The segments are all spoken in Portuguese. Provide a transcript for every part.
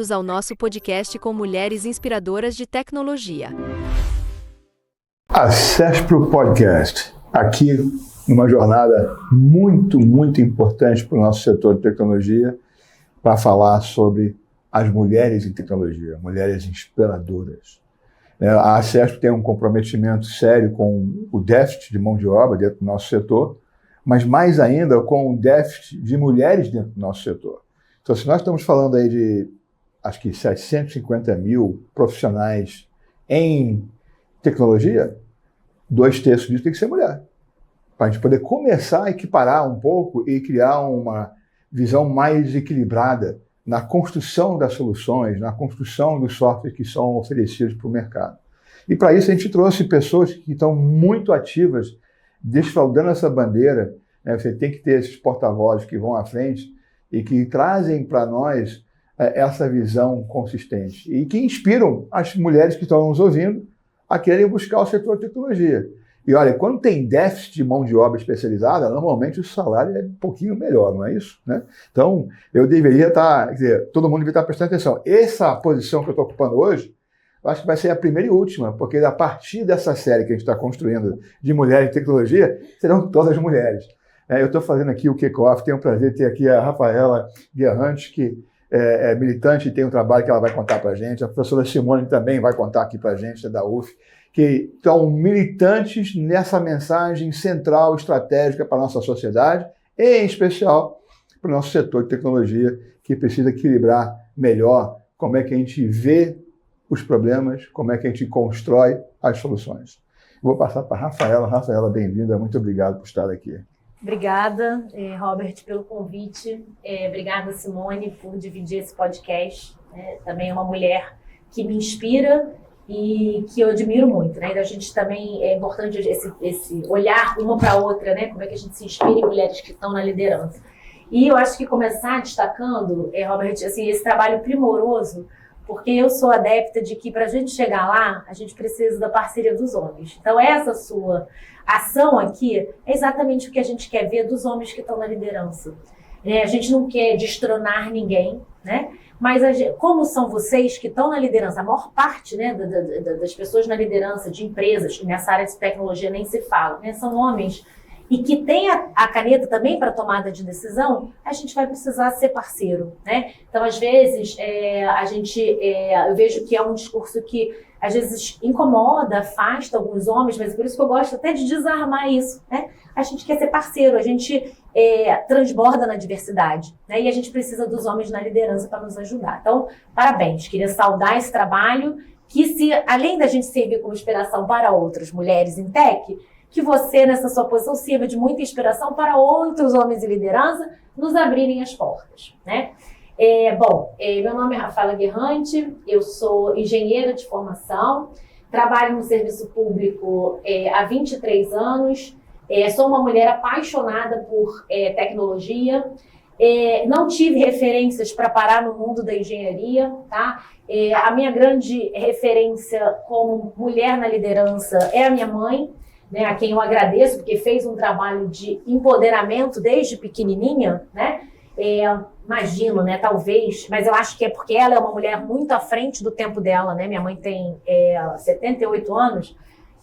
bem-vindos ao nosso podcast com mulheres inspiradoras de tecnologia. Acesse para o podcast, aqui numa jornada muito importante para o nosso setor de tecnologia, para falar sobre as mulheres em tecnologia, mulheres inspiradoras. A Acesp tem um comprometimento sério com o déficit de mão de obra dentro do nosso setor, mas mais ainda com o déficit de mulheres dentro do nosso setor. Então, se nós estamos falando aí de, acho que 750 mil profissionais em tecnologia, 2/3 disso tem que ser mulher. Para a gente poder começar a equiparar um pouco e criar uma visão mais equilibrada na construção das soluções, na construção dos softwares que são oferecidos para o mercado. E para isso a gente trouxe pessoas que estão muito ativas, desfraldando essa bandeira. Você tem que ter esses porta-vozes que vão à frente e que trazem para nós essa visão consistente e que inspiram as mulheres que estão nos ouvindo a querem buscar o setor de tecnologia. E olha, quando tem déficit de mão de obra especializada, normalmente o salário é um pouquinho melhor, não é isso? Né? Então, eu deveria estar, quer dizer, todo mundo deveria estar prestando atenção. Essa posição que eu estou ocupando hoje, eu acho que vai ser a primeira e última, porque a partir dessa série que a gente está construindo de mulheres em tecnologia, serão todas mulheres. Eu estou fazendo aqui o kick-off, tenho o prazer de ter aqui a Rafaela Guerrante, que é militante e tem um trabalho que ela vai contar para a gente. A professora Simone também vai contar aqui para a gente, da UF, que estão militantes nessa mensagem central, estratégica para a nossa sociedade, e em especial para o nosso setor de tecnologia, que precisa equilibrar melhor como é que a gente vê os problemas, como é que a gente constrói as soluções. Vou passar para a Rafaela. Rafaela, bem-vinda, muito obrigado por estar aqui. Obrigada, Robert, pelo convite. Obrigada, Simone, por dividir esse podcast. Também é uma mulher que me inspira e que eu admiro muito, né? A gente também, é importante esse olhar uma para a outra, né? Como é que a gente se inspira em mulheres que estão na liderança. E eu acho que começar destacando, Robert, assim, esse trabalho primoroso, porque eu sou adepta de que para a gente chegar lá, a gente precisa da parceria dos homens. Então, essa sua ação aqui é exatamente o que a gente quer ver dos homens que estão na liderança. A gente não quer destronar ninguém, né? Mas como são vocês que estão na liderança, a maior parte, né, das pessoas na liderança de empresas, nessa área de tecnologia nem se fala, né, são homens, e que tem a caneta também para tomada de decisão, a gente vai precisar ser parceiro, né? Então, às vezes, eu vejo que é um discurso que às vezes incomoda, afasta alguns homens, mas é por isso que eu gosto até de desarmar isso, né? A gente quer ser parceiro, a gente transborda na diversidade, né? E a gente precisa dos homens na liderança para nos ajudar. Então, parabéns, queria saudar esse trabalho, que além da gente servir como inspiração para outras mulheres em tech, que você, nessa sua posição, sirva de muita inspiração para outros homens em liderança nos abrirem as portas, né? Meu nome é Rafaela Guerrante, eu sou engenheira de formação, trabalho no serviço público há 23 anos, sou uma mulher apaixonada por tecnologia, não tive referências para parar no mundo da engenharia, tá? A minha grande referência como mulher na liderança é a minha mãe, né, a quem eu agradeço, porque fez um trabalho de empoderamento desde pequenininha, né? Imagino, né, talvez, mas eu acho que é porque ela é uma mulher muito à frente do tempo dela, né? Minha mãe tem 78 anos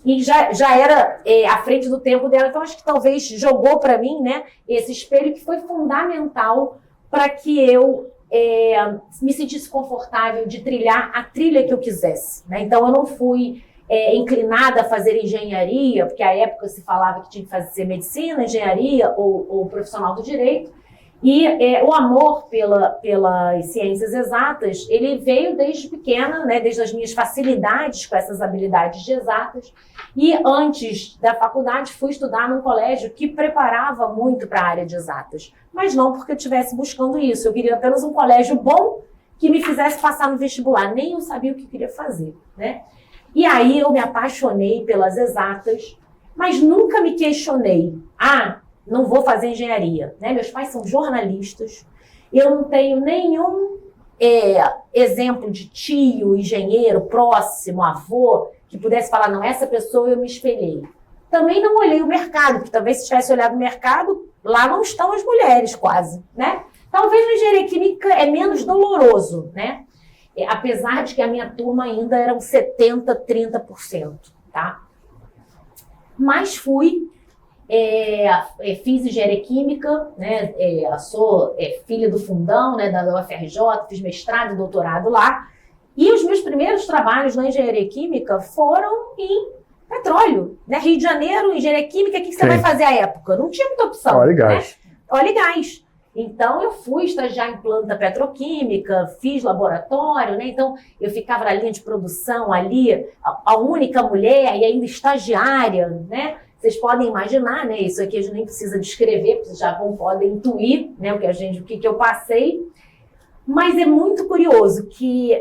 e já era à frente do tempo dela, então acho que talvez jogou para mim, né, esse espelho que foi fundamental para que eu me sentisse confortável de trilhar a trilha que eu quisesse, né? Então eu não fui inclinada a fazer engenharia, porque à época se falava que tinha que fazer medicina, engenharia ou profissional do direito. E o amor pelas ciências exatas, ele veio desde pequena, né, desde as minhas facilidades com essas habilidades de exatas. E antes da faculdade fui estudar num colégio que preparava muito para a área de exatas. Mas não porque eu estivesse buscando isso. Eu queria apenas um colégio bom que me fizesse passar no vestibular. Nem eu sabia o que eu queria fazer, né? E aí eu me apaixonei pelas exatas, mas nunca me questionei. Não vou fazer engenharia, né? Meus pais são jornalistas, eu não tenho nenhum exemplo de tio, engenheiro, próximo, avô, que pudesse falar, não, essa pessoa eu me espelhei. Também não olhei o mercado, porque talvez se tivesse olhado o mercado, lá não estão as mulheres quase, né? Talvez na engenharia química é menos doloroso, né? apesar de que a minha turma ainda eram 70-30%, tá? Mas fiz engenharia química, né? Sou filha do fundão, né, da UFRJ, fiz mestrado e doutorado lá. E os meus primeiros trabalhos na engenharia química foram em petróleo, né? Rio de Janeiro, engenharia química, o que você vai fazer à época? Não tinha muita opção. Óleo e gás. Né? Óleo e gás. Então, eu fui estagiar em planta petroquímica, fiz laboratório, né? Então, eu ficava na linha de produção ali, a única mulher e ainda estagiária, né? Vocês podem imaginar, né? Isso aqui a gente nem precisa descrever, porque vocês já podem intuir, né? O que eu passei. Mas é muito curioso que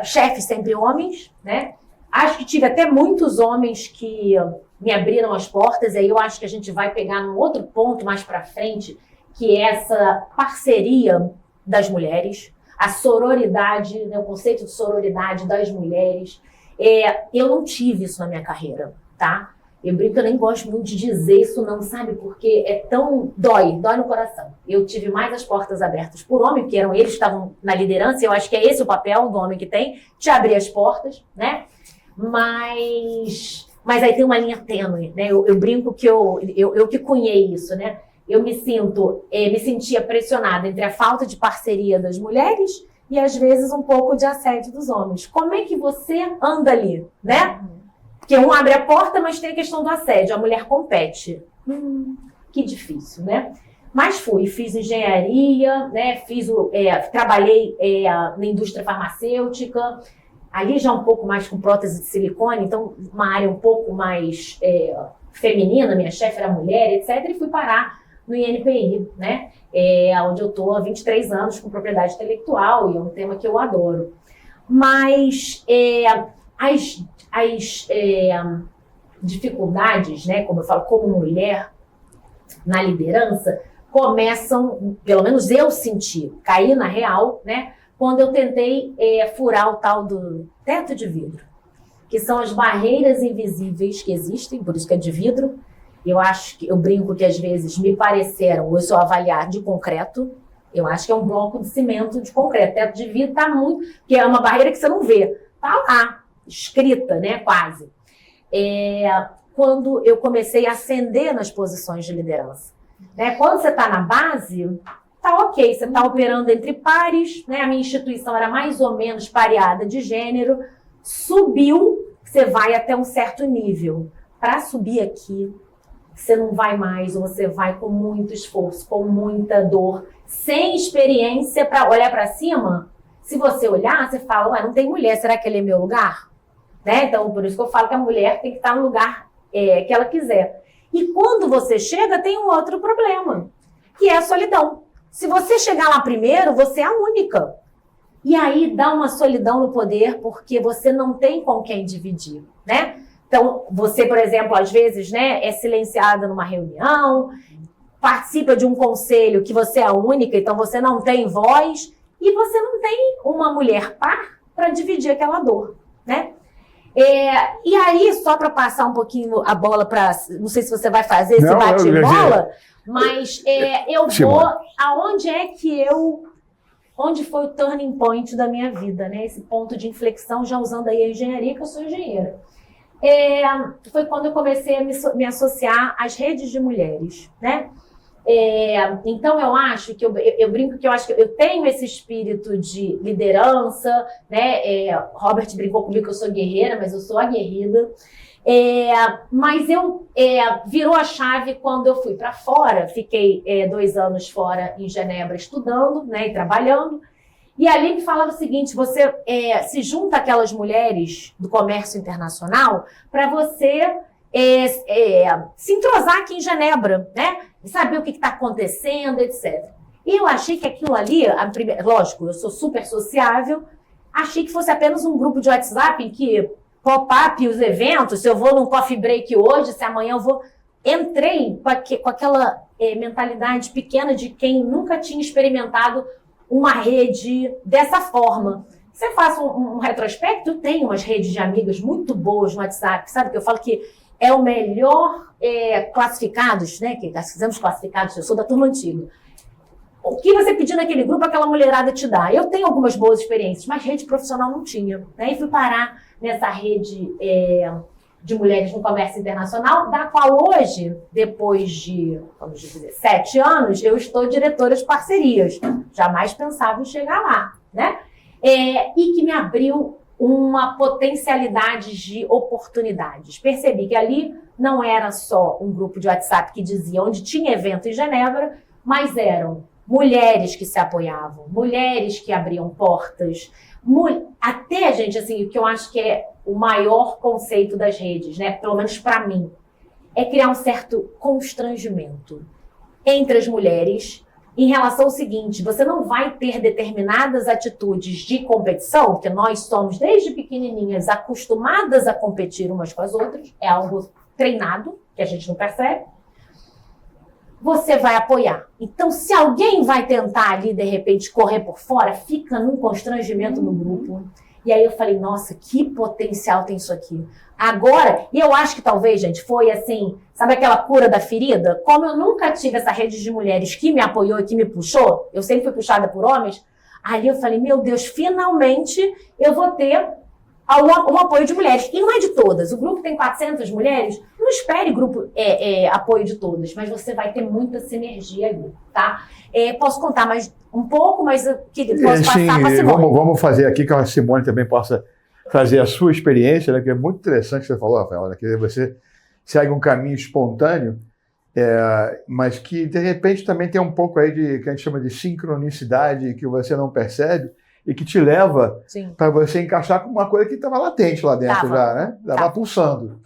chefes sempre homens, né? Acho que tive até muitos homens que me abriram as portas, e aí eu acho que a gente vai pegar num outro ponto mais para frente, que é essa parceria das mulheres, a sororidade, né, o conceito de sororidade das mulheres. Eu não tive isso na minha carreira, tá? Eu brinco, eu nem gosto muito de dizer isso não, sabe? Porque dói no coração. Eu tive mais as portas abertas por homem, porque eles que estavam na liderança, e eu acho que é esse o papel do homem que tem, te abrir as portas, né? Mas aí tem uma linha tênue, né? Eu brinco que eu que cunhei isso, né? Eu me sentia pressionada entre a falta de parceria das mulheres e, às vezes, um pouco de assédio dos homens. Como é que você anda ali, né? Porque um abre a porta, mas tem a questão do assédio. A mulher compete. Que difícil, né? Mas fiz engenharia, né? Trabalhei na indústria farmacêutica, ali já um pouco mais com prótese de silicone, então uma área um pouco mais feminina, minha chefe era mulher, etc. E fui parar no INPI, né? Onde eu estou há 23 anos com propriedade intelectual, e é um tema que eu adoro. Mas as dificuldades, né, como eu falo, como mulher na liderança, começam, pelo menos eu senti, cair na real, né, quando eu tentei furar o tal do teto de vidro, que são as barreiras invisíveis que existem, por isso que é de vidro. Eu brinco que às vezes me pareceram, eu sou avaliar de concreto, eu acho que é um bloco de cimento de concreto. Teto de vidro está muito, que é uma barreira que você não vê, está lá, escrita, né, quase. Quando eu comecei a ascender nas posições de liderança. Né? Quando você está na base, tá ok, você está operando entre pares, né? A minha instituição era mais ou menos pareada de gênero, subiu, você vai até um certo nível. Para subir aqui, você não vai mais, ou você vai com muito esforço, com muita dor, sem experiência para olhar para cima. Se você olhar, você fala, ué, não tem mulher, será que ele é meu lugar? Né? Então, por isso que eu falo que a mulher tem que estar no lugar que ela quiser. E quando você chega, tem um outro problema, que é a solidão. Se você chegar lá primeiro, você é a única. E aí dá uma solidão no poder, porque você não tem com quem dividir, né? Então, você, por exemplo, às vezes, né, é silenciada numa reunião, participa de um conselho que você é a única, então você não tem voz, e você não tem uma mulher par para dividir aquela dor, né? E aí, só para passar um pouquinho a bola para... Não sei se você vai fazer esse bate-bola, mas eu vou... Onde foi o turning point da minha vida, né? Esse ponto de inflexão, já usando aí a engenharia, que eu sou engenheira. Foi quando eu comecei a me associar às redes de mulheres, né? Então eu acho que eu brinco que eu acho que eu tenho esse espírito de liderança, né? Robert brincou comigo que eu sou guerreira, mas eu sou aguerrida. Mas virou a chave quando eu fui para fora. Fiquei 2 anos fora em Genebra estudando, né, e trabalhando. E ali me falava o seguinte: você se junta aquelas mulheres do comércio internacional para você se entrosar aqui em Genebra, né? Saber o que está acontecendo, etc. E eu achei que aquilo ali, lógico, eu sou super sociável, achei que fosse apenas um grupo de WhatsApp em que pop-up os eventos, se eu vou num coffee break hoje, se amanhã eu vou... Entrei com aquela mentalidade pequena de quem nunca tinha experimentado uma rede dessa forma. Você faz um retrospecto, eu tenho umas redes de amigas muito boas no WhatsApp, sabe? Que eu falo que é o melhor classificados, né? Que nós fizemos classificados, eu sou da turma antiga. o que você pedir naquele grupo, aquela mulherada te dá. Eu tenho algumas boas experiências, mas rede profissional não tinha. Né? E fui parar nessa rede de mulheres no comércio internacional, da qual hoje, depois de, vamos dizer, 7 anos, eu estou diretora de parcerias. Jamais pensava em chegar lá. Né? E que me abriu uma potencialidade de oportunidades. Percebi que ali não era só um grupo de WhatsApp que dizia onde tinha evento em Genebra, mas eram mulheres que se apoiavam, mulheres que abriam portas, até, gente, assim, o que eu acho que é o maior conceito das redes, né, pelo menos para mim, é criar um certo constrangimento entre as mulheres em relação ao seguinte: você não vai ter determinadas atitudes de competição, porque nós somos, desde pequenininhas, acostumadas a competir umas com as outras, é algo treinado, que a gente não percebe, você vai apoiar. Então, se alguém vai tentar ali, de repente, correr por fora, fica num constrangimento no grupo. E aí eu falei, nossa, que potencial tem isso aqui. Agora, e eu acho que talvez, gente, foi assim, sabe aquela cura da ferida? Como eu nunca tive essa rede de mulheres que me apoiou e que me puxou, eu sempre fui puxada por homens, ali eu falei, meu Deus, finalmente eu vou ter um apoio de mulheres. E não é de todas. O grupo tem 400 mulheres. Não espere apoio de todas, mas você vai ter muita sinergia ali, tá? Posso contar mais um pouco, mas eu posso passar para a Simone. Vamos fazer aqui que a Simone também possa trazer a sua experiência, né, que é muito interessante que você falou, Rafael, né, que você segue um caminho espontâneo, mas que, de repente, também tem um pouco aí de que a gente chama de sincronicidade, que você não percebe, e que te leva para você encaixar com uma coisa que estava latente lá dentro já, né? Estava pulsando.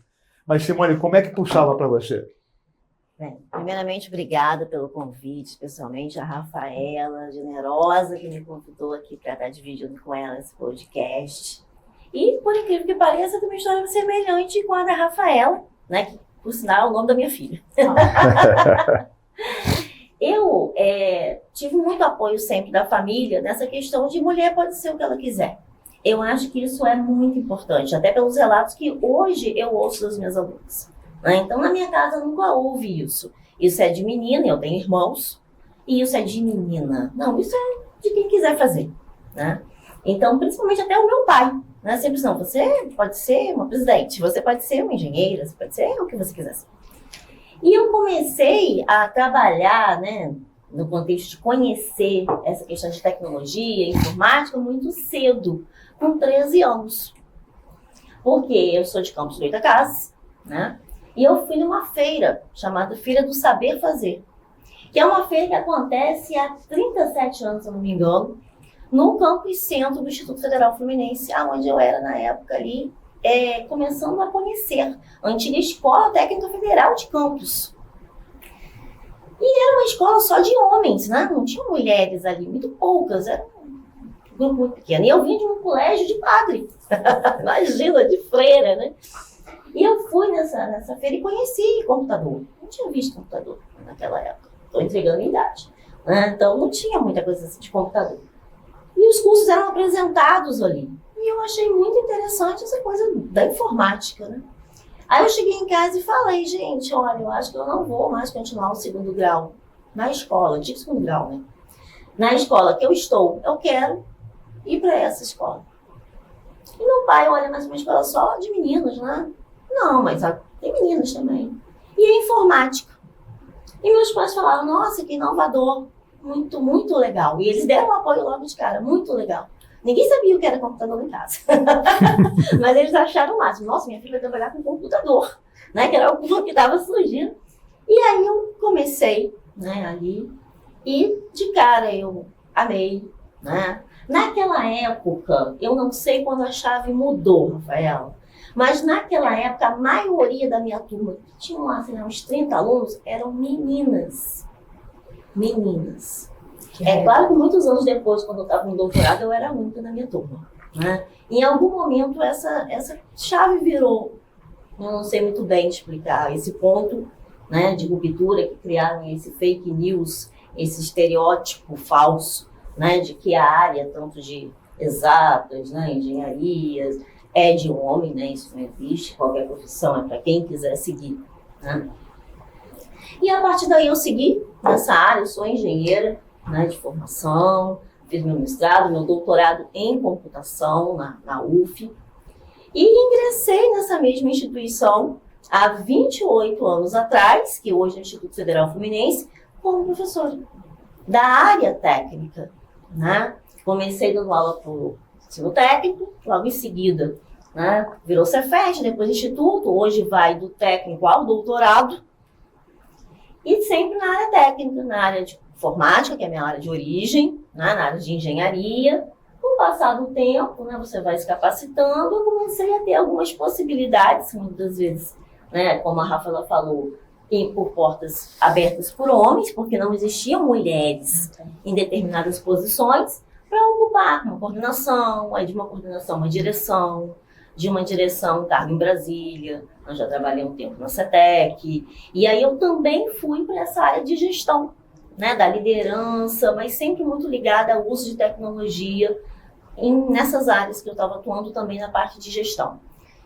Mas, Simone, como é que pulsava para você? Bem, primeiramente, obrigada pelo convite, especialmente a Rafaela, generosa, que me convidou aqui para estar dividindo com ela esse podcast. E, por incrível que pareça, tem uma história semelhante com a da Rafaela, né? Que, por sinal, é o nome da minha filha. Eu tive muito apoio sempre da família nessa questão de mulher pode ser o que ela quiser. Eu acho que isso é muito importante, até pelos relatos que hoje eu ouço das minhas alunas. Né? Então, na minha casa nunca houve isso. Isso é de menina, eu tenho irmãos, e isso é de menina. Não, isso é de quem quiser fazer. Né? Então, principalmente até o meu pai. Né? Sempre não, você pode ser uma presidente, você pode ser uma engenheira, você pode ser o que você quiser ser. E eu comecei a trabalhar, né, no contexto de conhecer essa questão de tecnologia, informática, muito cedo, com 13 anos. Porque eu sou de Campos do Goytacazes, né? E eu fui numa feira chamada Feira do Saber Fazer, que é uma feira que acontece há 37 anos, se eu não me engano, no campus centro do Instituto Federal Fluminense, onde eu era na época ali, começando a conhecer a antiga Escola Técnica Federal de Campos. E era uma escola só de homens, né? Não tinha mulheres ali, muito poucas, era um grupo muito pequeno. E eu vim de um colégio de padre, imagina, de freira, né? E eu fui nessa feira e conheci computador. Não tinha visto computador naquela época, estou entregando a idade. Né? Então não tinha muita coisa assim de computador. E os cursos eram apresentados ali. E eu achei muito interessante essa coisa da informática, né? Aí eu cheguei em casa e falei, gente, olha, eu acho que eu não vou mais continuar o segundo grau na escola, de segundo grau, né? Na escola que eu estou, eu quero ir para essa escola. E meu pai, olha, mas uma escola só de meninos, né? Não, mas tem meninas também. E a informática. E meus pais falaram, nossa, que inovador, muito, muito legal. E eles deram um apoio logo de cara, muito legal. Ninguém sabia o que era computador em casa. Mas eles acharam o máximo. Nossa, minha filha vai trabalhar com computador. Né? Que era o que estava surgindo. E aí eu comecei, né, ali. E de cara eu amei. Né? Naquela época, eu não sei quando a chave mudou, Rafael. Mas naquela época, a maioria da minha turma, que tinham lá, sei lá, uns 30 alunos, eram meninas. Meninas. É claro que muitos anos depois, quando eu estava no doutorado, eu era a única na minha turma. Né? Em algum momento, essa chave virou. Eu não sei muito bem explicar esse ponto, né, de ruptura que criaram esse fake news, esse estereótipo falso, né, de que a área, tanto de exatas, né, engenharias, é de um homem, né, isso não existe, qualquer profissão é para quem quiser seguir. Né? E a partir daí eu segui nessa área, eu sou engenheira. né, de formação, fiz meu mestrado, meu doutorado em computação na UF, e ingressei nessa mesma instituição há 28 anos atrás, que hoje é o Instituto Federal Fluminense, como professora da área técnica, né? Comecei dando aula para o ensino técnico, logo em seguida, né, virou Cefet, depois Instituto, hoje vai do técnico ao doutorado, e sempre na área técnica, na área de informática, que é a minha área de origem, né, na área de engenharia. Com o passar do tempo, né, você vai se capacitando, eu comecei a ter algumas possibilidades, muitas das vezes, né, como a Rafaela falou, por portas abertas por homens, porque não existiam mulheres em determinadas posições, para ocupar uma coordenação, aí de uma coordenação uma direção, de uma direção um cargo em Brasília. Eu já trabalhei um tempo na CETEC, e aí eu também fui para essa área de gestão, né, da liderança, mas sempre muito ligada ao uso de tecnologia nessas áreas que eu estava atuando também na parte de gestão.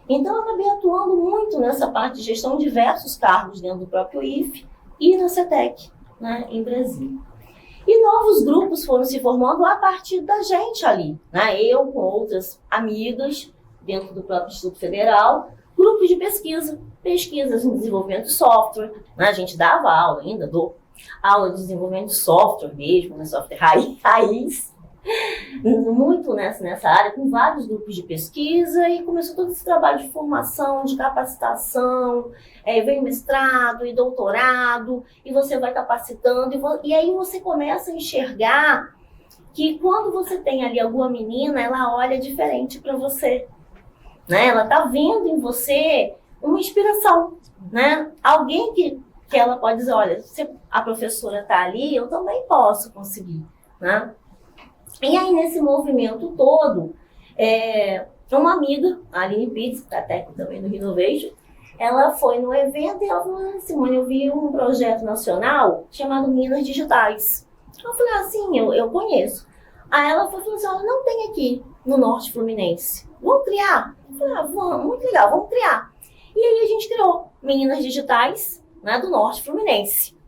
Então, eu acabei atuando muito nessa parte de gestão, diversos cargos dentro do próprio IFE e na CETEC, né, em Brasília. E novos grupos foram se formando a partir da gente ali, né, eu com outras amigas dentro do próprio Instituto Federal, grupos de pesquisas em desenvolvimento de software, né, a gente dava aula, ainda dou aula de desenvolvimento de software mesmo, né, software raiz, muito nessa área, com vários grupos de pesquisa, e começou todo esse trabalho de formação, de capacitação, vem mestrado e doutorado, e você vai capacitando, e aí você começa a enxergar que quando você tem ali alguma menina, ela olha diferente para você, né? Ela está vendo em você uma inspiração, né? Alguém que ela pode dizer, olha, se a professora está ali, eu também posso conseguir, né? E aí, nesse movimento todo, uma amiga, a Aline Pitts, que está técnica também no Renovation, ela foi no evento e ela falou, Simone, eu vi um projeto nacional chamado Minas Digitais. Eu falei, assim, eu conheço. Aí ela falou assim, olha, não tem aqui no Norte Fluminense. Vamos criar? Eu falei, vamos, muito legal, vamos criar. E aí a gente criou Meninas Digitais, né, do Norte Fluminense.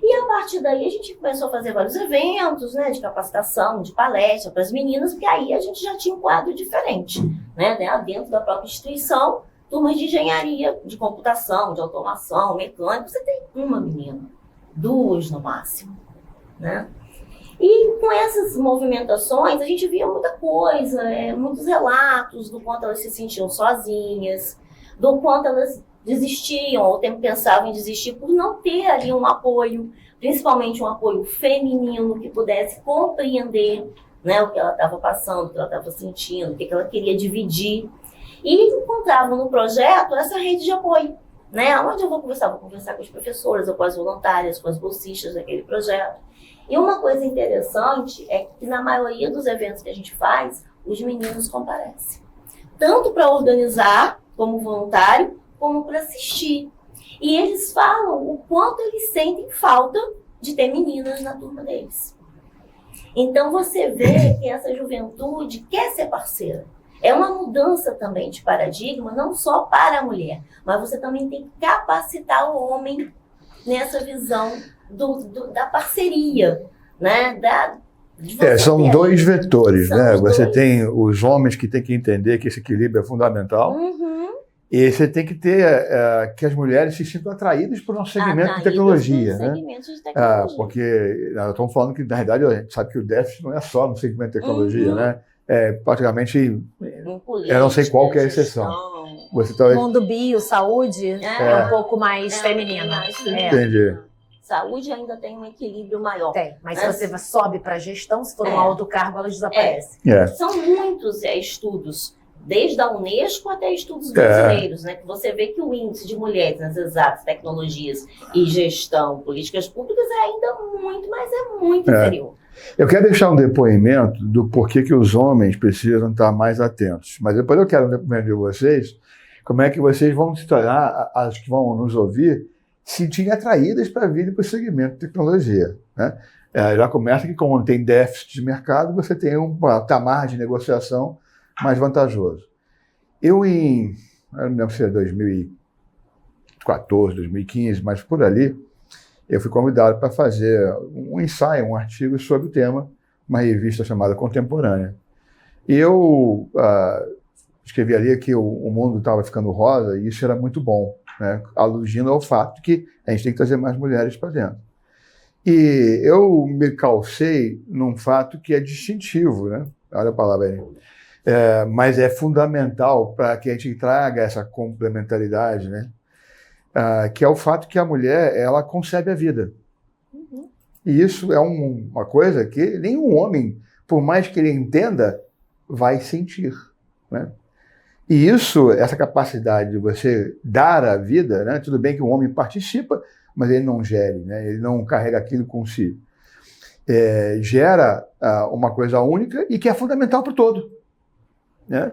E a partir daí a gente começou a fazer vários eventos, né, de capacitação, de palestra para as meninas, porque aí a gente já tinha um quadro diferente, né, dentro da própria instituição, turmas de engenharia, de computação, de automação, mecânica, você tem uma menina, duas no máximo, né? E com essas movimentações a gente via muita coisa, muitos relatos do quanto elas se sentiam sozinhas, do quanto elas desistiam ou pensavam em desistir por não ter ali um apoio, principalmente um apoio feminino que pudesse compreender, né, o que ela estava passando, o que ela estava sentindo, o que ela queria dividir. E encontravam no projeto essa rede de apoio, né, onde eu vou conversar com as professoras, ou com as voluntárias, com as bolsistas daquele projeto. E uma coisa interessante é que na maioria dos eventos que a gente faz, os meninos comparecem. Tanto para organizar como voluntário, como para assistir. E eles falam o quanto eles sentem falta de ter meninas na turma deles. Então você vê que essa juventude quer ser parceira. É uma mudança também de paradigma, não só para a mulher, mas você também tem que capacitar o homem nessa visão da parceria, né? São dois vetores, né? Você tem os homens que têm que entender que esse equilíbrio é fundamental. E você tem que ter que as mulheres se sintam atraídas por um segmento de tecnologia, né? Porque nós estamos falando que, na realidade, a gente sabe que o déficit não é só no segmento de tecnologia, né? Praticamente, eu não sei qual que é a exceção. O mundo bio, saúde, é um pouco mais feminino. Entendi. Saúde ainda tem um equilíbrio maior. Tem, mas se você sobe para a gestão, se for um alto cargo, elas desaparecem. São muitos estudos, desde a Unesco até estudos brasileiros, né? Que você vê que o índice de mulheres nas exatas tecnologias e gestão, políticas públicas é ainda muito, mas é muito inferior. Eu quero deixar um depoimento do porquê que os homens precisam estar mais atentos. Mas depois eu quero um depoimento de vocês, como é que vocês vão se tornar, as que vão nos ouvir, se sentirem atraídas para vir para o segmento de tecnologia, né? Já começa que, como tem déficit de mercado, você tem um patamar de negociação mais vantajoso. Eu não lembro se é 2014, 2015, mas por ali, eu fui convidado para fazer um ensaio, um artigo sobre o tema, uma revista chamada Contemporânea. E eu escrevi ali que o mundo estava ficando rosa e isso era muito bom, né? Aludindo ao fato que a gente tem que trazer mais mulheres para dentro. E eu me calcei num fato que é distintivo, né? Olha a palavra aí. Mas é fundamental para que a gente traga essa complementaridade, né? Que é o fato que a mulher, ela concebe a vida. Uhum. E isso é uma coisa que nenhum homem, por mais que ele entenda, vai sentir, né? E isso, essa capacidade de você dar a vida, né? Tudo bem que o homem participa, mas ele não gere, né? Ele não carrega aquilo consigo. Gera uma coisa única e que é fundamental para o todo, né?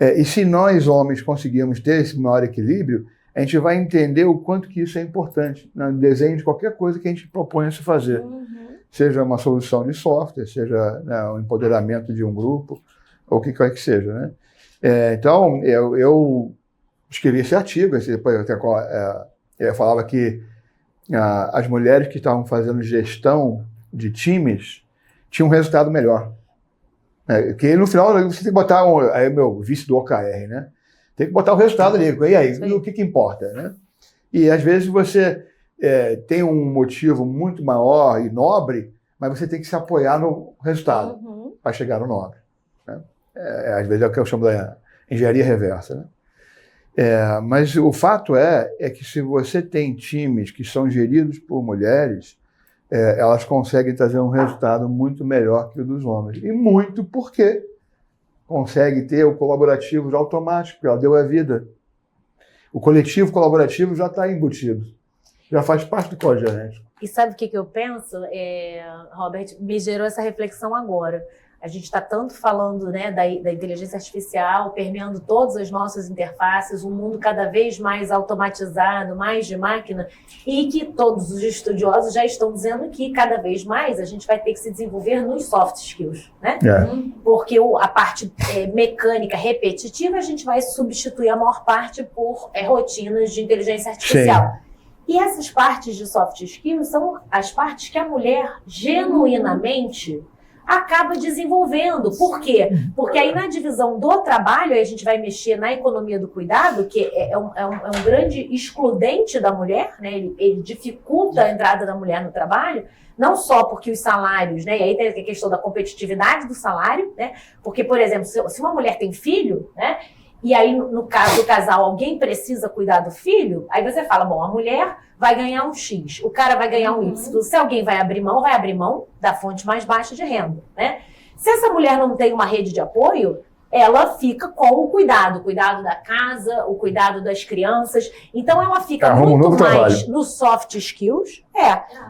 E se nós, homens, conseguirmos ter esse maior equilíbrio, a gente vai entender o quanto que isso é importante no desenho de qualquer coisa que a gente propõe a se fazer. Uhum. Seja uma solução de software, seja, né, um empoderamento de um grupo, ou o que quer que seja, né? Então, eu escrevi esse artigo, depois eu falava que as mulheres que estavam fazendo gestão de times tinham um resultado melhor. Que no final você tem que botar aí meu vice do OKR, né? Tem que botar o resultado ali. E aí, o que importa, né? E às vezes você tem um motivo muito maior e nobre, mas você tem que se apoiar no resultado para chegar no nobre, né? Às vezes é o que eu chamo da engenharia reversa, né? Mas o fato é que se você tem times que são geridos por mulheres, elas conseguem trazer um resultado muito melhor que o dos homens. E muito porque consegue ter o colaborativo automático, porque ela deu a vida. O coletivo colaborativo já está embutido, já faz parte do código genético. E sabe o que eu penso, Robert? Me gerou essa reflexão agora. A gente está tanto falando, né, da inteligência artificial, permeando todas as nossas interfaces, um mundo cada vez mais automatizado, mais de máquina, e que todos os estudiosos já estão dizendo que cada vez mais a gente vai ter que se desenvolver nos soft skills, né? Porque a parte mecânica repetitiva a gente vai substituir a maior parte por rotinas de inteligência artificial. Sim. E essas partes de soft skills são as partes que a mulher genuinamente acaba desenvolvendo. Por quê? Porque aí na divisão do trabalho, aí a gente vai mexer na economia do cuidado, que é um grande excludente da mulher, né? Ele dificulta a entrada da mulher no trabalho, não só porque os salários, né? E aí tem a questão da competitividade do salário, né? Porque, por exemplo, se uma mulher tem filho, né? E aí, no caso do casal, alguém precisa cuidar do filho, aí você fala, bom, a mulher vai ganhar um X, o cara vai ganhar um Y. Se alguém vai abrir mão da fonte mais baixa de renda, né? Se essa mulher não tem uma rede de apoio, ela fica com o cuidado da casa, o cuidado das crianças. Então, ela fica muito mais no soft skills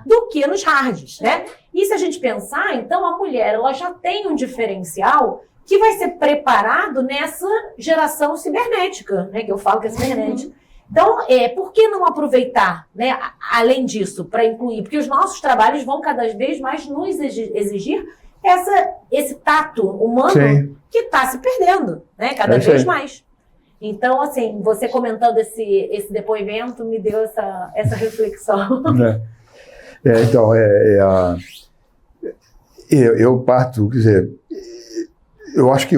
do que nos hards, né? E se a gente pensar, então, a mulher ela já tem um diferencial que vai ser preparado nessa geração cibernética, né? Que eu falo que é cibernética. Então, por que não aproveitar, né, além disso, para incluir? Porque os nossos trabalhos vão cada vez mais nos exigir esse tato humano. Sim. Que está se perdendo, né, cada vez mais. Então, assim, você comentando esse depoimento me deu essa reflexão. Então, eu parto, quer dizer, eu acho que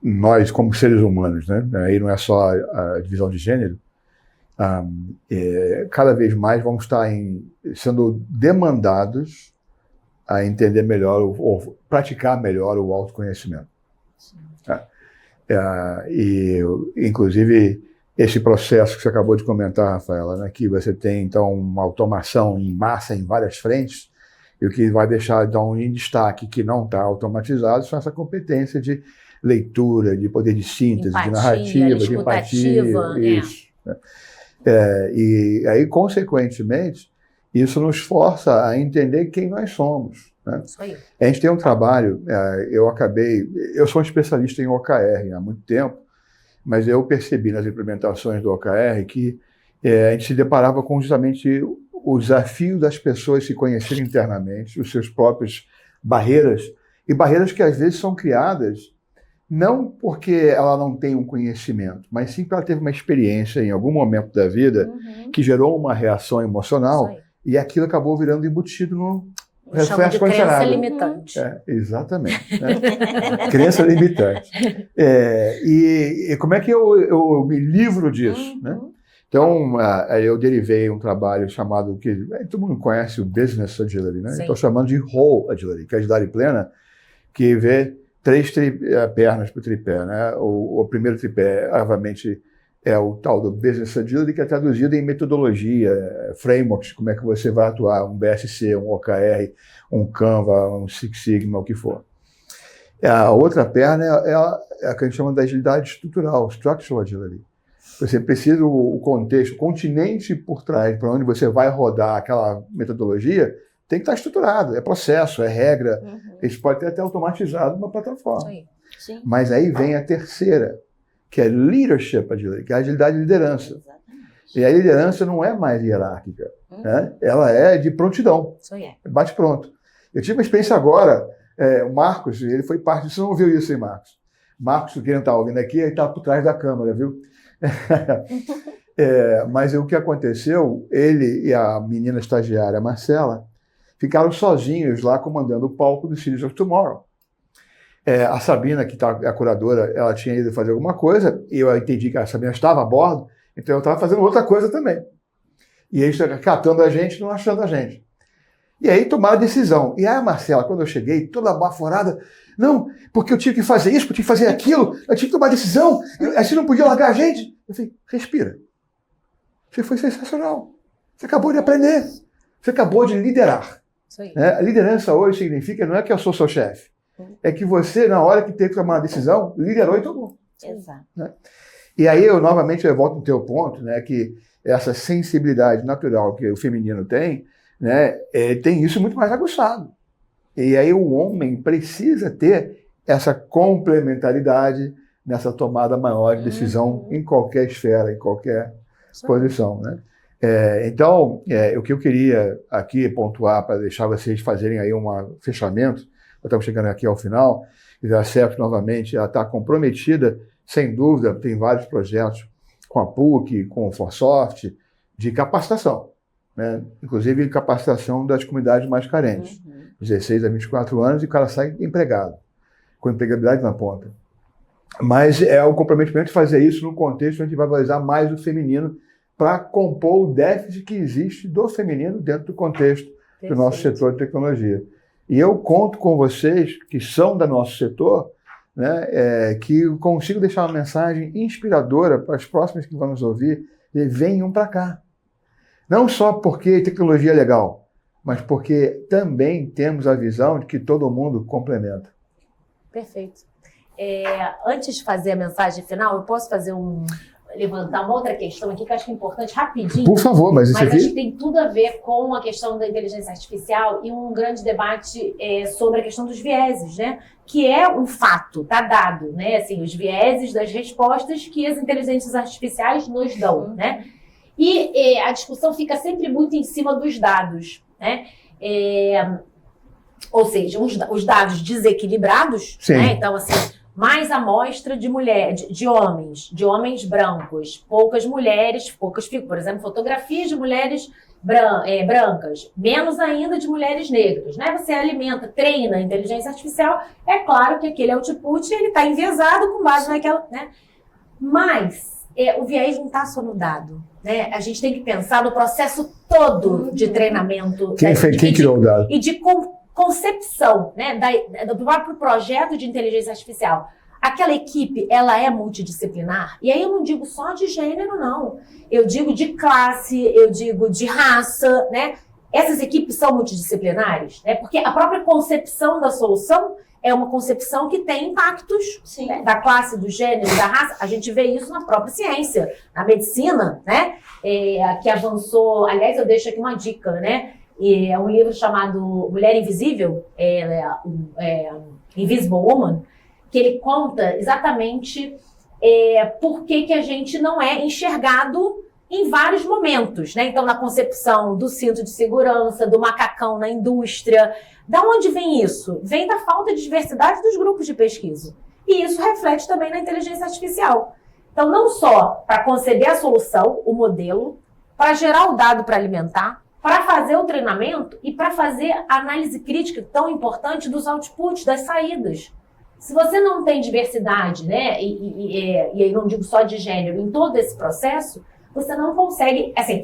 nós, como seres humanos, né, aí não é só a divisão de gênero, cada vez mais vamos estar sendo demandados a entender melhor ou praticar melhor o autoconhecimento. E, inclusive, esse processo que você acabou de comentar, Rafaela, né, que você tem, então, uma automação em massa em várias frentes, e o que vai deixar, então, em destaque que não está automatizado são essa competência de leitura, de poder de síntese, empatia, de narrativa, de empatia. Isso. Né? E aí, consequentemente, isso nos força a entender quem nós somos. Né? Isso aí. A gente tem um trabalho, eu sou um especialista em OKR há muito tempo, mas eu percebi nas implementações do OKR que a gente se deparava com justamente o desafio das pessoas se conhecerem internamente, os seus próprios barreiras, e barreiras que às vezes são criadas não porque ela não tem um conhecimento, mas sim porque ela teve uma experiência em algum momento da vida que gerou uma reação emocional E aquilo acabou virando embutido no Eu chamo de crença limitante. Exatamente. Né? Crença limitante. E como é que eu me livro disso? Né? Então, eu derivei um trabalho chamado, que todo mundo conhece, o Business Agility, né? Estou chamando de Whole Agility, que é agilidade plena, que vê 3 pernas para o tripé. Né? O primeiro tripé, obviamente, é o tal do Business Agility, que é traduzido em metodologia, frameworks, como é que você vai atuar, um BSC, um OKR, um Canva, um Six Sigma, o que for. A outra perna é a que a gente chama da agilidade estrutural, Structural Agility. Você precisa o contexto, o continente por trás, para onde você vai rodar aquela metodologia, tem que estar estruturado, é processo, é regra, isso pode ter até automatizado numa plataforma. Sim. Mas aí vem a terceira, que é Leadership Agility, que é a agilidade de liderança. Exatamente. E a liderança não é mais hierárquica, né? Ela é de prontidão, bate pronto. Eu tive uma experiência agora, o Marcos, ele foi parte disso, você não ouviu isso, hein, Marcos? Marcos, quem não está ouvindo aqui, ele está por trás da câmera, viu? Mas o que aconteceu, ele e a menina estagiária, Marcela, ficaram sozinhos lá comandando o palco do Cities of Tomorrow. A Sabina, que é a curadora, ela tinha ido fazer alguma coisa, e eu entendi que a Sabina estava a bordo, então eu estava fazendo outra coisa também. E eles estavam catando a gente, não achando a gente. E aí tomaram a decisão. E aí a Marcela, quando eu cheguei, toda baforada, não, porque eu tinha que fazer isso, porque eu tinha que fazer aquilo, eu tinha que tomar decisão, assim não podia largar a gente. Eu falei, respira. Você foi sensacional. Você acabou de aprender. Você acabou de liderar. A liderança hoje significa, não é que eu sou seu chefe, é que você, na hora que teve que tomar uma decisão, liderou e tomou. Exato. Né? E aí, eu volto no teu ponto, né, que essa sensibilidade natural que o feminino tem, né, tem isso muito mais aguçado. E aí o homem precisa ter essa complementaridade nessa tomada maior de decisão em qualquer esfera, em qualquer posição. Né? Então, o que eu queria aqui pontuar para deixar vocês fazerem aí um fechamento, nós estamos chegando aqui ao final, e a CEF novamente ela está comprometida, sem dúvida, tem vários projetos com a PUC, com o Forsoft, de capacitação, né? Inclusive capacitação das comunidades mais carentes, 16 a 24 anos, e o cara sai empregado, com empregabilidade na ponta. Mas é o comprometimento de fazer isso num contexto onde a gente vai valorizar mais o feminino para compor o déficit que existe do feminino dentro do contexto do nosso setor de tecnologia. E eu conto com vocês, que são do nosso setor, né, que eu consigo deixar uma mensagem inspiradora para as próximas que vão nos ouvir, e venham para cá. Não só porque tecnologia é legal, mas porque também temos a visão de que todo mundo complementa. Perfeito. Antes de fazer a mensagem final, eu posso levantar uma outra questão aqui que eu acho que é importante, rapidinho. Por favor, mas isso aqui... acho que tem tudo a ver com a questão da inteligência artificial e um grande debate sobre a questão dos vieses, né? Que é um fato, tá dado, né? Assim, os vieses das respostas que as inteligências artificiais nos dão, né? E a discussão fica sempre muito em cima dos dados, né? Ou seja, os dados desequilibrados, né? Então, assim, mais amostra de de homens brancos, poucas mulheres, por exemplo, fotografias de mulheres brancas, menos ainda de mulheres negras, né? Você treina a inteligência artificial, é claro que aquele output ele está enviesado com base naquela, né? Mas o viés não está só no dado, né? A gente tem que pensar no processo todo de treinamento. Quem criou o dado? E de concepção, né, do próprio projeto de inteligência artificial. Aquela equipe, ela é multidisciplinar? E aí eu não digo só de gênero, não. Eu digo de classe, eu digo de raça, né? Essas equipes são multidisciplinares, né? Porque a própria concepção da solução é uma concepção que tem impactos, né, da classe, do gênero, da raça. A gente vê isso na própria ciência, na medicina, né? Que avançou. Aliás, eu deixo aqui uma dica, né? É um livro chamado Mulher Invisível, Invisible Woman, que ele conta exatamente por que a gente não é enxergado em vários momentos, né? Então, na concepção do cinto de segurança, do macacão na indústria. Da onde vem isso? Vem da falta de diversidade dos grupos de pesquisa. E isso reflete também na inteligência artificial. Então, não só para conceber a solução, o modelo, para gerar o dado para alimentar, para fazer o treinamento e para fazer a análise crítica tão importante dos outputs, das saídas. Se você não tem diversidade, né, e aí não digo só de gênero, em todo esse processo, você não consegue, assim,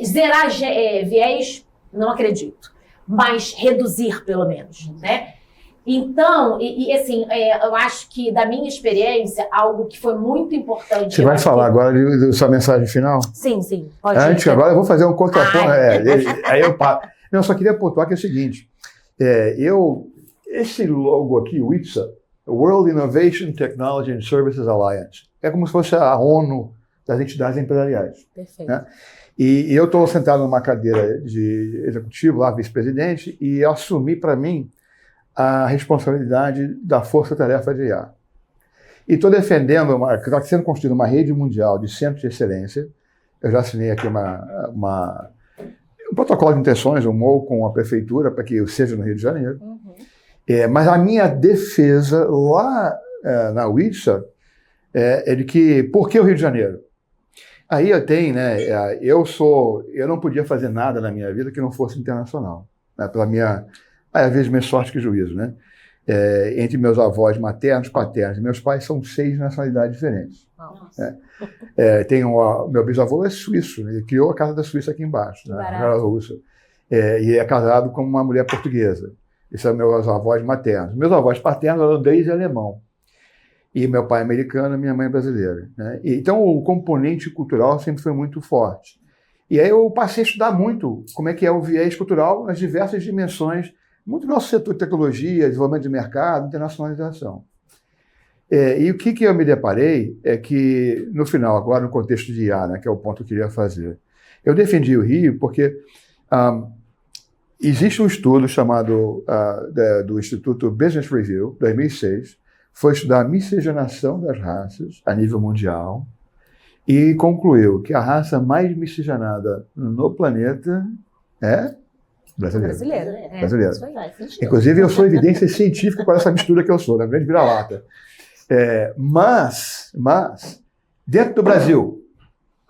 zerar viés, não acredito, mas reduzir pelo menos, né? Então, assim, eu acho que da minha experiência, algo que foi muito importante... Você vai falar agora da sua mensagem final? Sim, pode Antes, ir. agora eu vou fazer um contraponto. Aí eu paro. Não, eu só queria pontuar que é o seguinte, esse logo aqui, o WITSA, World Innovation Technology and Services Alliance, é como se fosse a ONU das entidades empresariais. Perfeito. Né? E eu estou sentado numa cadeira de executivo, lá, vice-presidente, e eu assumi para mim a responsabilidade da força-tarefa de IA. E estou defendendo, está sendo construída uma rede mundial de centros de excelência. Eu já assinei aqui um protocolo de intenções, um MOU com a prefeitura, para que eu seja no Rio de Janeiro. Mas a minha defesa lá na WITSA é de que, por que o Rio de Janeiro? Aí eu tenho, né, eu não podia fazer nada na minha vida que não fosse internacional, né, pela minha, às vezes, minha sorte que juízo, né? Entre meus avós maternos, paternos, meus pais são 6 nacionalidades diferentes. Meu bisavô é suíço, ele criou a Casa da Suíça aqui embaixo, né, na Rússia, e é casado com uma mulher portuguesa. Esses são meus avós maternos. Meus avós paternos eram holandês e alemão. E meu pai é americano e minha mãe é brasileira. Né? Então, o componente cultural sempre foi muito forte. E aí eu passei a estudar muito como é que é o viés cultural nas diversas dimensões, muito no nosso setor de tecnologia, desenvolvimento de mercado, internacionalização. E o que eu me deparei é que, no final, agora no contexto de IA, né, que é o ponto que eu queria fazer, eu defendi o Rio porque existe um estudo chamado do Instituto Business Review, 2006, foi estudar a miscigenação das raças a nível mundial e concluiu que a raça mais miscigenada no planeta é brasileira. Inclusive, eu sou evidência científica para essa mistura que eu sou, na grande vira-lata. Mas, dentro do Brasil,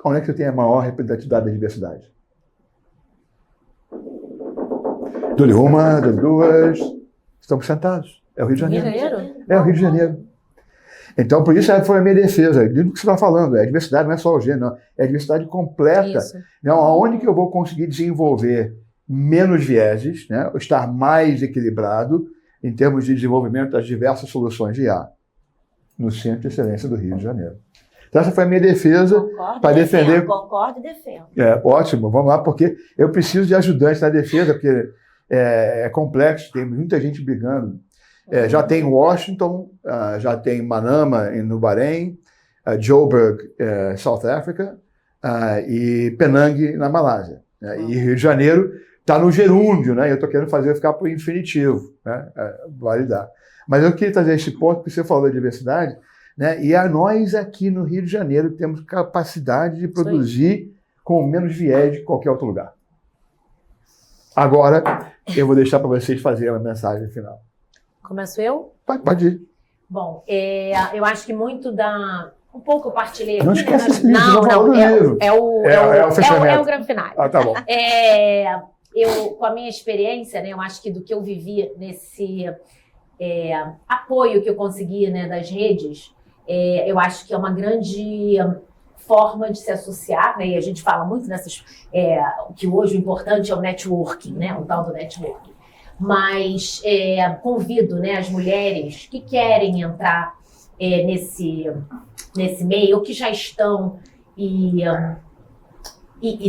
onde é que você tem a maior representatividade da diversidade? Dou-lhe uma, dou-lhe duas, estamos sentados. É o Rio de Janeiro. É o Rio de Janeiro. Então, por isso foi a minha defesa. Do que você está falando, a diversidade não é só o gênero, não. É a diversidade completa. Não, aonde que eu vou conseguir desenvolver menos vieses, né? Estar mais equilibrado em termos de desenvolvimento das diversas soluções de IA no Centro de Excelência do Rio de Janeiro. Então, essa foi a minha defesa para defender. Concordo e defendo. Ótimo, vamos lá, porque eu preciso de ajudantes na defesa, porque é complexo, tem muita gente brigando. Já tem Washington, já tem Manama no Bahrein, Joburg, South Africa, e Penang na Malásia. E Rio de Janeiro está no gerúndio, né? Eu estou querendo ficar para o infinitivo, né? Validar. Mas eu queria trazer esse ponto, porque você falou da diversidade, né? E nós aqui no Rio de Janeiro temos capacidade de produzir com menos viés de qualquer outro lugar. Agora, eu vou deixar para vocês fazerem a mensagem final. Começo eu? Pode ir. Bom, eu acho que muito um pouco eu partilhei aqui. Não esquece esse livro, é o grande final. Tá bom. Eu, com a minha experiência, né, eu acho que do que eu vivi nesse apoio que eu consegui, né, das redes, eu acho que é uma grande forma de se associar, né, e a gente fala muito nessas, que hoje o importante é o networking, né, o tal do networking. Mas convido, né, as mulheres que querem entrar nesse meio, ou que já estão e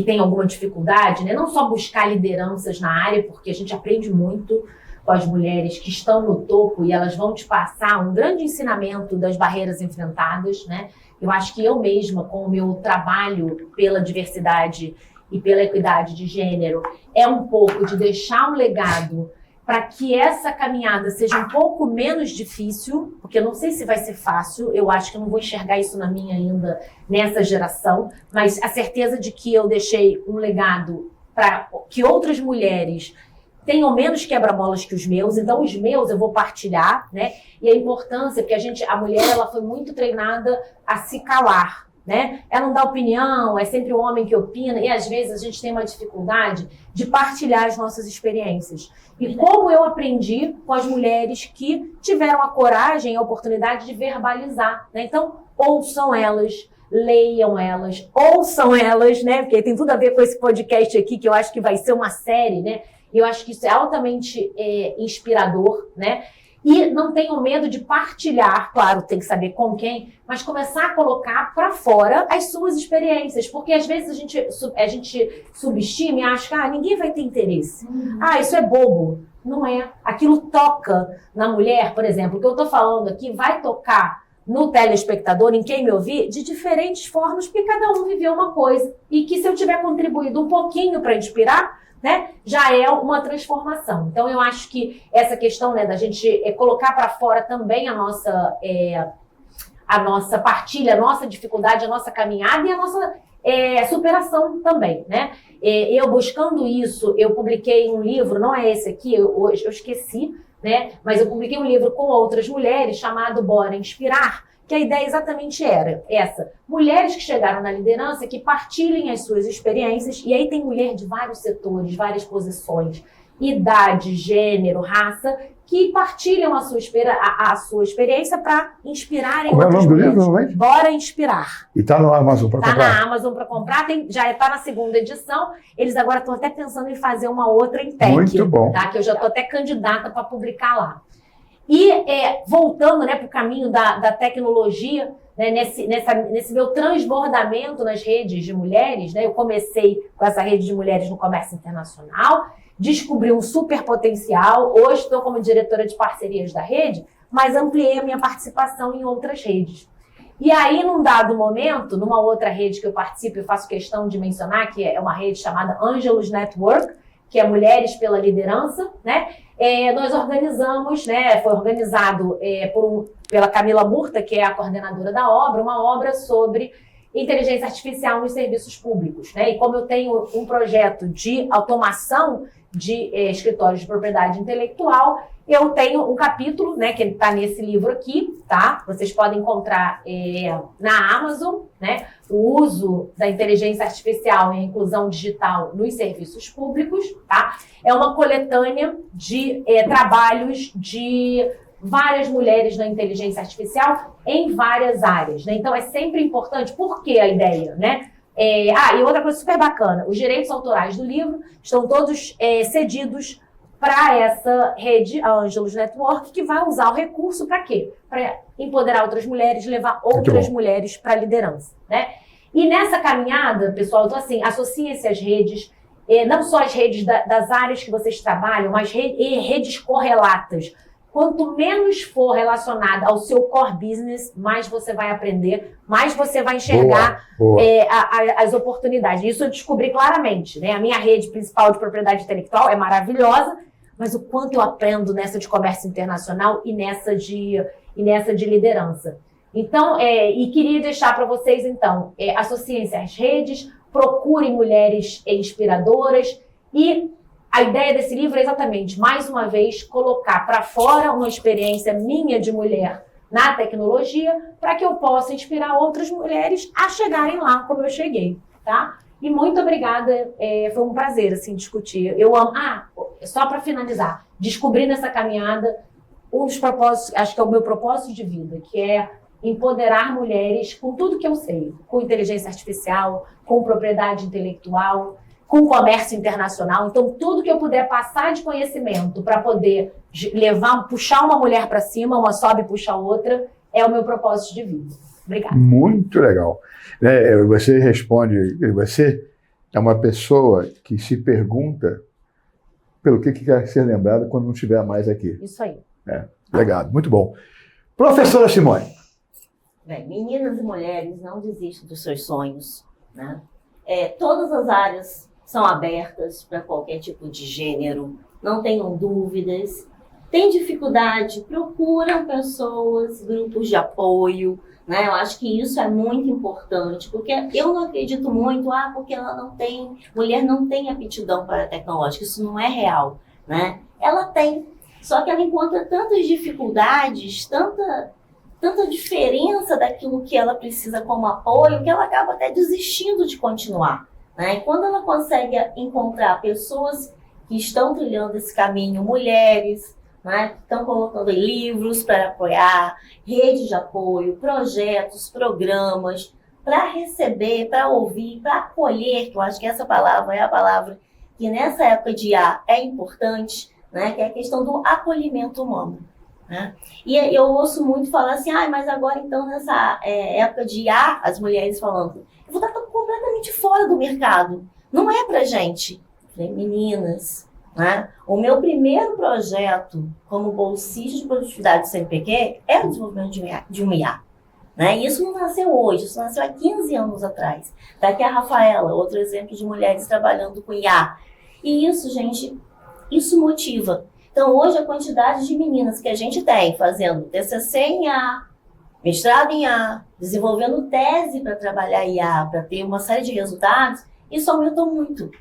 tem alguma dificuldade, né, não só buscar lideranças na área, porque a gente aprende muito com as mulheres que estão no topo e elas vão te passar um grande ensinamento das barreiras enfrentadas, né? Eu acho que eu mesma, com o meu trabalho pela diversidade e pela equidade de gênero, é um pouco de deixar um legado para que essa caminhada seja um pouco menos difícil, porque eu não sei se vai ser fácil, eu acho que eu não vou enxergar isso na minha ainda, nessa geração, mas a certeza de que eu deixei um legado para que outras mulheres tenham menos quebra-molas que os meus, então os meus eu vou partilhar, né? E a importância, porque a mulher, ela foi muito treinada a se calar, né? É não dar opinião, é sempre o homem que opina, e às vezes a gente tem uma dificuldade de partilhar as nossas experiências. E como eu aprendi com as mulheres que tiveram a coragem e a oportunidade de verbalizar, né? Então, ouçam elas, leiam elas, ouçam elas, né? Porque tem tudo a ver com esse podcast aqui, que eu acho que vai ser uma série, né? E eu acho que isso é altamente inspirador, né? E não tenham medo de partilhar, claro, tem que saber com quem, mas começar a colocar para fora as suas experiências, porque às vezes a gente subestima e acha que ninguém vai ter interesse. Isso é bobo. Não é. Aquilo toca na mulher, por exemplo, o que eu estou falando aqui vai tocar no telespectador, em quem me ouvir, de diferentes formas, porque cada um viveu uma coisa. E que se eu tiver contribuído um pouquinho para inspirar, né, já é uma transformação. Então, eu acho que essa questão, né, da gente colocar para fora também a nossa partilha, a nossa dificuldade, a nossa caminhada e a nossa superação também, né? Eu buscando isso, eu publiquei um livro, não é esse aqui, eu esqueci, né? Mas eu publiquei um livro com outras mulheres chamado Bora Inspirar, que a ideia exatamente era essa. Mulheres que chegaram na liderança, que partilhem as suas experiências, e aí tem mulher de vários setores, várias posições, idade, gênero, raça, que partilham a sua experiência para inspirarem outras mulheres. Como é o nome do livro? Bora Inspirar. E está no Amazon para comprar? Está na Amazon para comprar, já está na segunda edição. Eles agora estão até pensando em fazer uma outra em tech. Muito bom. Tá? Que eu já estou até candidata para publicar lá. E voltando, né, para o caminho da tecnologia, né, nesse meu transbordamento nas redes de mulheres, né, eu comecei com essa rede de mulheres no comércio internacional, descobri um super potencial, hoje estou como diretora de parcerias da rede, mas ampliei a minha participação em outras redes. E aí, num dado momento, numa outra rede que eu participo, eu faço questão de mencionar, que é uma rede chamada Angelus Network, que é Mulheres pela Liderança, né? Nós organizamos, né? Foi organizado pela Camila Murta, que é a coordenadora da obra, uma obra sobre inteligência artificial nos serviços públicos, né? E como eu tenho um projeto de automação de escritórios de propriedade intelectual, eu tenho um capítulo, né, que está nesse livro aqui, tá? Vocês podem encontrar na Amazon, né? O uso da inteligência artificial e a inclusão digital nos serviços públicos, tá? É uma coletânea de trabalhos de várias mulheres na inteligência artificial em várias áreas, né? Então é sempre importante, por que a ideia, né? E outra coisa super bacana, os direitos autorais do livro estão todos cedidos para essa rede, a Angelus Network, que vai usar o recurso para quê? Para empoderar outras mulheres, levar outras mulheres para a liderança, né? E nessa caminhada, pessoal, então assim, associem-se às redes, não só as redes das áreas que vocês trabalham, mas redes correlatas. Quanto menos for relacionada ao seu core business, mais você vai aprender, mais você vai enxergar as oportunidades. Isso eu descobri claramente, né? A minha rede principal de propriedade intelectual é maravilhosa, mas o quanto eu aprendo nessa de comércio internacional e nessa de liderança. Então, e queria deixar para vocês, então, associem-se às redes, procurem mulheres inspiradoras e a ideia desse livro é exatamente, mais uma vez, colocar para fora uma experiência minha de mulher na tecnologia para que eu possa inspirar outras mulheres a chegarem lá como eu cheguei, tá? E muito obrigada, foi um prazer, assim, discutir. Eu amo... só para finalizar, descobri nessa caminhada um dos propósitos, acho que é o meu propósito de vida, que é empoderar mulheres com tudo que eu sei, com inteligência artificial, com propriedade intelectual, com comércio internacional. Então, tudo que eu puder passar de conhecimento para poder puxar uma mulher para cima, uma sobe e puxa a outra, é o meu propósito de vida. Obrigada. Muito legal. Você responde, você é uma pessoa que se pergunta pelo que quer ser lembrada quando não estiver mais aqui. Isso aí. Legal, muito bom. Professora Simone. Bem, meninas e mulheres, não desistam dos seus sonhos, né? Todas as áreas são abertas para qualquer tipo de gênero, não tenham dúvidas. Tem dificuldade, procuram pessoas, grupos de apoio, né? Eu acho que isso é muito importante, porque eu não acredito muito, porque mulher não tem aptidão para a tecnológica, isso não é real, né? Ela tem, só que ela encontra tantas dificuldades, tanta diferença daquilo que ela precisa como apoio, que ela acaba até desistindo de continuar, né? E quando ela consegue encontrar pessoas que estão trilhando esse caminho, mulheres, né, que estão colocando livros para apoiar, redes de apoio, projetos, programas, para receber, para ouvir, para acolher, que eu acho que essa palavra é a palavra que nessa época de IA é importante, né, que é a questão do acolhimento humano. Né? E eu ouço muito falar assim, mas agora então nessa época de IA, as mulheres falando, eu vou estar completamente fora do mercado. Não é pra gente. Meninas, né? O meu primeiro projeto como bolsista de produtividade do CNPq é o desenvolvimento de um IA. Né? E isso não nasceu hoje, isso nasceu há 15 anos atrás. Daqui a Rafaela, outro exemplo de mulheres trabalhando com IA. E isso, gente, isso motiva. Então, hoje, a quantidade de meninas que a gente tem fazendo TCC em IA, mestrado em IA, desenvolvendo tese para trabalhar IA, para ter uma série de resultados, isso aumentou muito.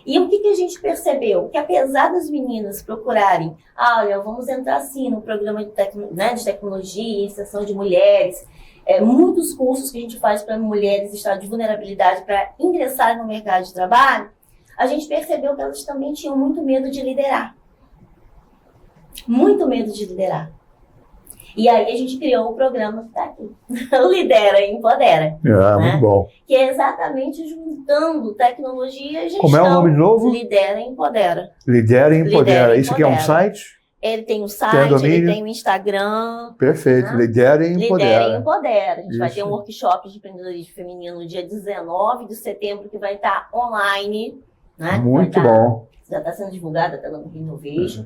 E o que a gente percebeu? Que apesar das meninas procurarem, olha, vamos entrar sim no programa de tecnologia, inserção de mulheres, muitos cursos que a gente faz para mulheres em estado de vulnerabilidade para ingressarem no mercado de trabalho, a gente percebeu que elas também tinham muito medo de liderar. Muito medo de liderar. E aí a gente criou o programa que está aqui, o Lidera e Empodera. Né? Muito bom. Que é exatamente juntando tecnologia e gestão. Como é o nome novo? Lidera e Empodera. Lidera e Empodera. Lidera e Isso aqui é um site? Ele tem um site, ele tem um Instagram. Perfeito. Né? Lidera e Empodera. Lidera e Empodera. A gente vai Isso. ter um workshop de empreendedorismo feminino no dia 19 de setembro, que vai estar online. Né? Muito bom. Já está sendo divulgado, está no Innovation.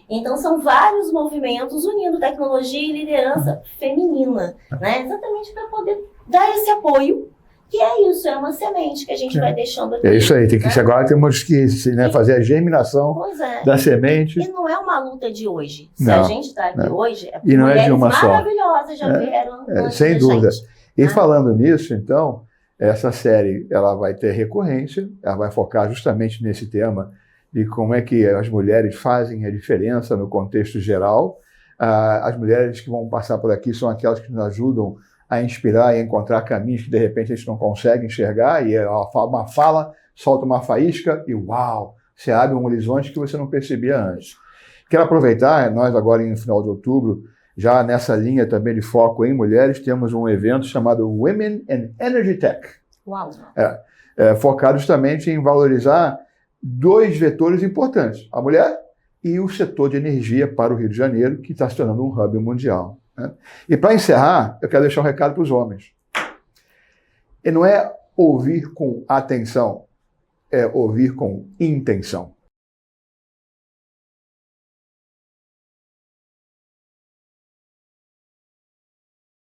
Então, são vários movimentos unindo tecnologia e liderança feminina, né? Exatamente para poder dar esse apoio, que é isso, é uma semente que a gente vai deixando aqui. É isso aí, tem que, né? agora temos que fazer a germinação da semente. E não é uma luta de hoje. Se Não, a gente está aqui hoje, é e não é de uma só. maravilhosas já vieram antes sem da dúvida. gente. E falando nisso, então, essa série ela vai ter recorrência, ela vai focar justamente nesse tema de como é que as mulheres fazem a diferença no contexto geral. As mulheres que vão passar por aqui são aquelas que nos ajudam a inspirar e encontrar caminhos que de repente a gente não consegue enxergar, e uma fala solta uma faísca e uau, você abre um horizonte que você não percebia antes. Quero aproveitar, nós agora no final de outubro, já nessa linha também de foco em mulheres, temos um evento chamado Women in Energy Tech. Uau! Focado justamente em valorizar dois vetores importantes, a mulher e o setor de energia para o Rio de Janeiro, que está se tornando um hub mundial. Né? E para encerrar, eu quero deixar um recado para os homens. E não é ouvir com atenção, é ouvir com intenção.